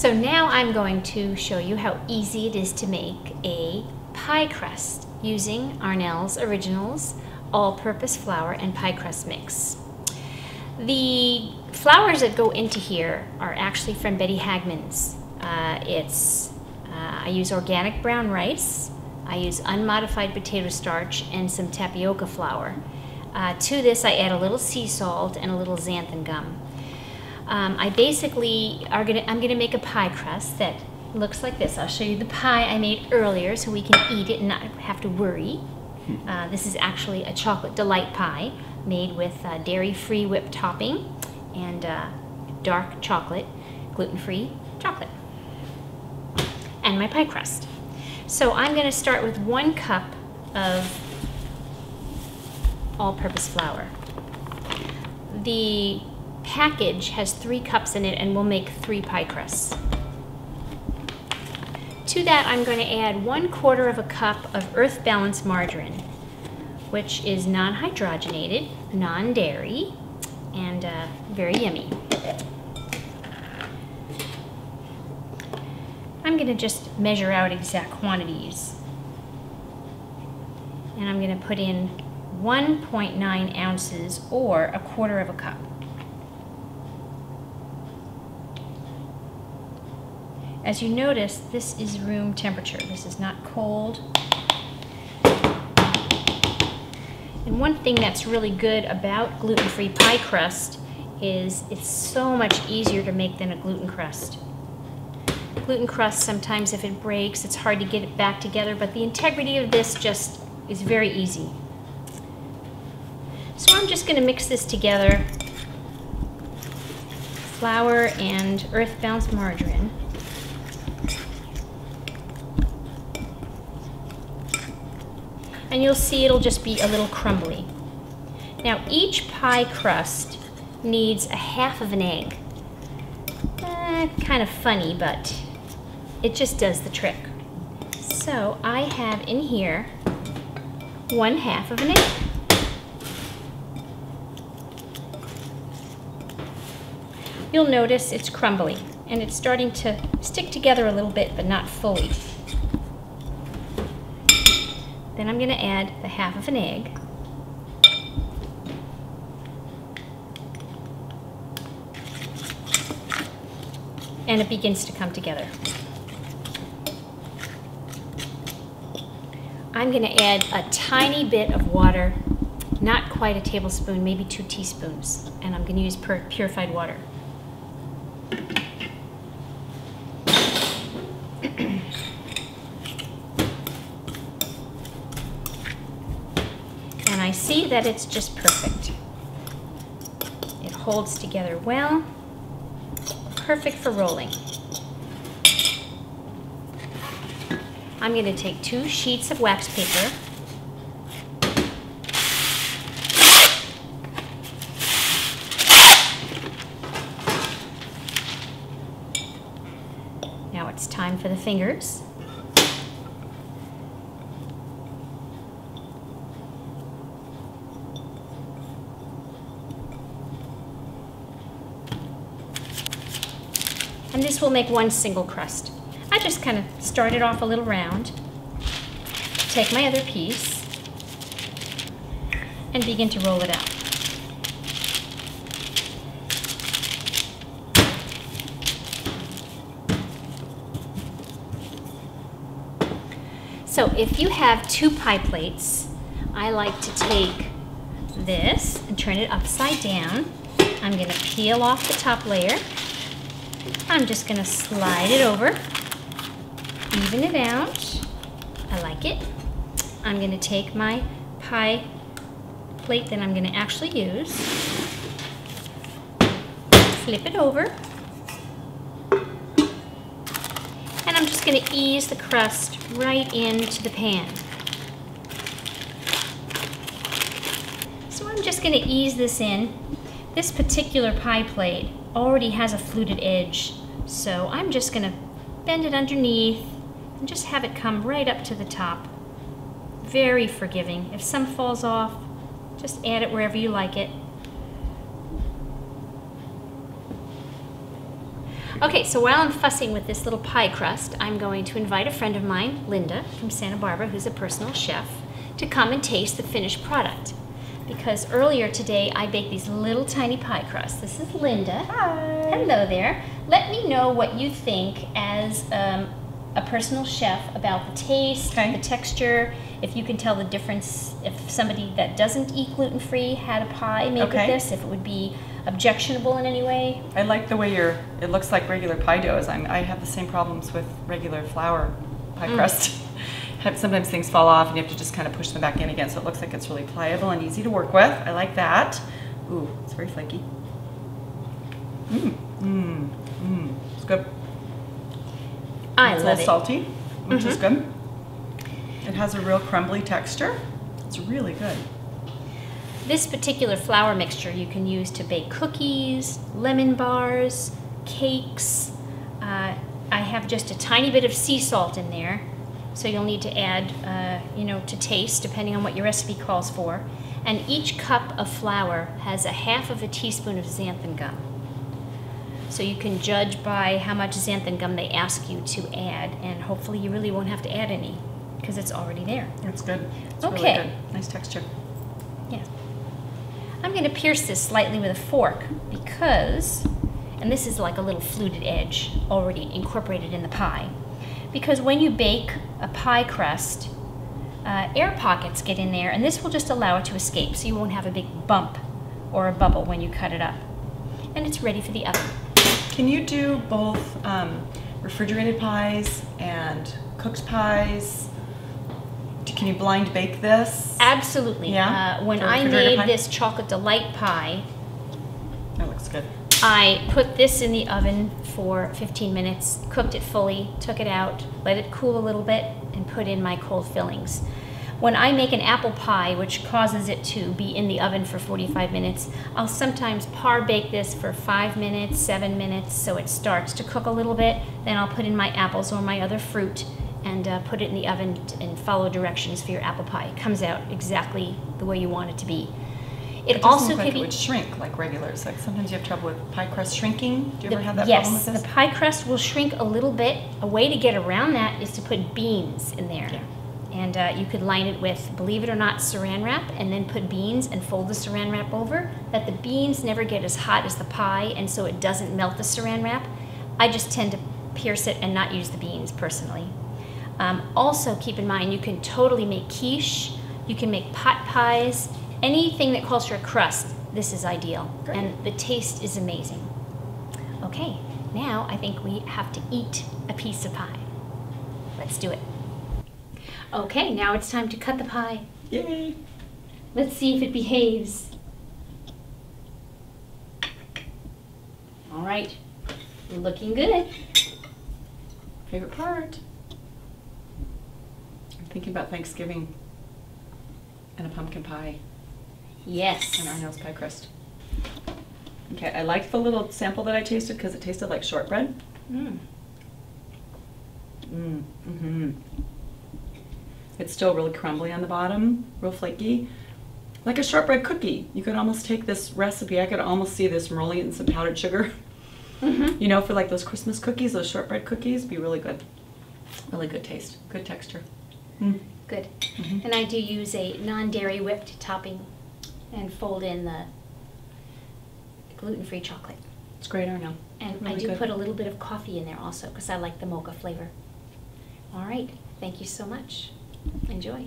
So now I'm going to show you how easy it is to make a pie crust using Arnel's Originals all-purpose flour and pie crust mix. The flours that go into here are actually from Betty Hagman's. I use organic brown rice, I use unmodified potato starch, and some tapioca flour. To this I add a little sea salt and a little xanthan gum. I'm gonna make a pie crust that looks like this. I'll show you the pie I made earlier so we can eat it and not have to worry. This is actually a chocolate delight pie made with dairy-free whipped topping and dark chocolate, gluten-free chocolate, and my pie crust. So I'm going to start with 1 cup of all-purpose flour. The package has 3 cups in it and we'll make 3 pie crusts. To that I'm going to add 1/4 of a cup of Earth Balance margarine, which is non-hydrogenated, non-dairy, and very yummy. I'm going to just measure out exact quantities. And I'm going to put in 1.9 ounces or 1/4 of a cup. As you notice, this is room temperature. This is not cold. And one thing that's really good about gluten-free pie crust is it's so much easier to make than a gluten crust. Gluten crust, sometimes if it breaks, it's hard to get it back together, but the integrity of this just is very easy. So I'm just going to mix this together, flour and Earth Balance margarine. And you'll see it'll just be a little crumbly. Now each pie crust needs 1/2 of an egg. Kind of funny, but it just does the trick. So I have in here 1/2 of an egg. You'll notice it's crumbly and it's starting to stick together a little bit, but not fully. Then I'm going to add the 1/2 of an egg. And it begins to come together. I'm going to add a tiny bit of water, not quite a tablespoon, maybe 2 teaspoons, and I'm going to use purified water. And I see that it's just perfect. It holds together well, perfect for rolling. I'm going to take 2 sheets of wax paper Now it's time for the fingers. And this will make 1 single crust. I just kind of start it off a little round, take my other piece, and begin to roll it out. So if you have 2 pie plates, I like to take this and turn it upside down. I'm going to peel off the top layer. I'm just going to slide it over, even it out. I like it. I'm going to take my pie plate that I'm going to actually use, flip it over, and I'm just going to ease the crust right into the pan. So I'm just going to ease this in. This particular pie plate already has a fluted edge, so I'm just going to bend it underneath and just have it come right up to the top. Very forgiving. If some falls off, just add it wherever you like it. Okay, so while I'm fussing with this little pie crust, I'm going to invite a friend of mine, Linda, from Santa Barbara, who's a personal chef, to come and taste the finished product. Because earlier today, I baked these little tiny pie crusts. This is Linda. Hi. Hello there. Let me know what you think as a personal chef about the taste, the texture, if you can tell the difference, if somebody that doesn't eat gluten-free had a pie made with this, if it would be objectionable in any way. I like the way it looks like regular pie doughs. I have the same problems with regular flour pie crust. Sometimes things fall off and you have to just kind of push them back in again, so it looks like it's really pliable and easy to work with. I like that. Ooh, it's very flaky. It's good. I love it. It's a little salty, which is good. It has a real crumbly texture. It's really good. This particular flour mixture you can use to bake cookies, lemon bars, cakes. I have just a tiny bit of sea salt in there, so you'll need to add, to taste, depending on what your recipe calls for. And each cup of flour has a half of a teaspoon of xanthan gum. So you can judge by how much xanthan gum they ask you to add, and hopefully you really won't have to add any, because it's already there. It's good. It's really good. Nice texture. Yeah. I'm going to pierce this slightly with a fork because, and this is like a little fluted edge already incorporated in the pie, because when you bake a pie crust, air pockets get in there, and this will just allow it to escape, so you won't have a big bump or a bubble when you cut it up. And it's ready for the oven. Can you do both refrigerated pies and cooked pies? Can you blind bake this? Absolutely. Yeah? When I made this chocolate delight pie, that looks good. I put this in the oven for 15 minutes, cooked it fully, took it out, let it cool a little bit, and put in my cold fillings. When I make an apple pie, which causes it to be in the oven for 45 minutes, I'll sometimes par bake this for 5 minutes, 7 minutes, so it starts to cook a little bit. Then I'll put in my apples or my other fruit and put it in the oven and follow directions for your apple pie. It comes out exactly the way you want it to be. It also look like it would shrink like regulars. Like sometimes you have trouble with pie crust shrinking. Do you ever have that problem with this? Yes, the pie crust will shrink a little bit. A way to get around that is to put beans in there. Yeah. And you could line it with, believe it or not, saran wrap, and then put beans and fold the saran wrap over, that the beans never get as hot as the pie, and so it doesn't melt the saran wrap. I just tend to pierce it and not use the beans personally. Also, keep in mind, you can totally make quiche, you can make pot pies, anything that calls for a crust, this is ideal. Great. And the taste is amazing. Okay, now I think we have to eat a piece of pie. Let's do it. Okay, now it's time to cut the pie. Yay! Let's see if it behaves. All right, looking good. Favorite part? I'm thinking about Thanksgiving and a pumpkin pie. Yes. And Arnel's pie crust. Okay, I liked the little sample that I tasted because it tasted like shortbread. It's still really crumbly on the bottom, real flaky. Like a shortbread cookie. You could almost take this recipe, I could almost see this rolling it in some powdered sugar. You know, for like those Christmas cookies, those shortbread cookies, be really good. Really good taste, good texture. Good. And I do use a non-dairy whipped topping and fold in the gluten-free chocolate. It's great, Arnel. And really I do good. put a little bit of coffee in there also because I like the mocha flavor. All right, thank you so much. Enjoy.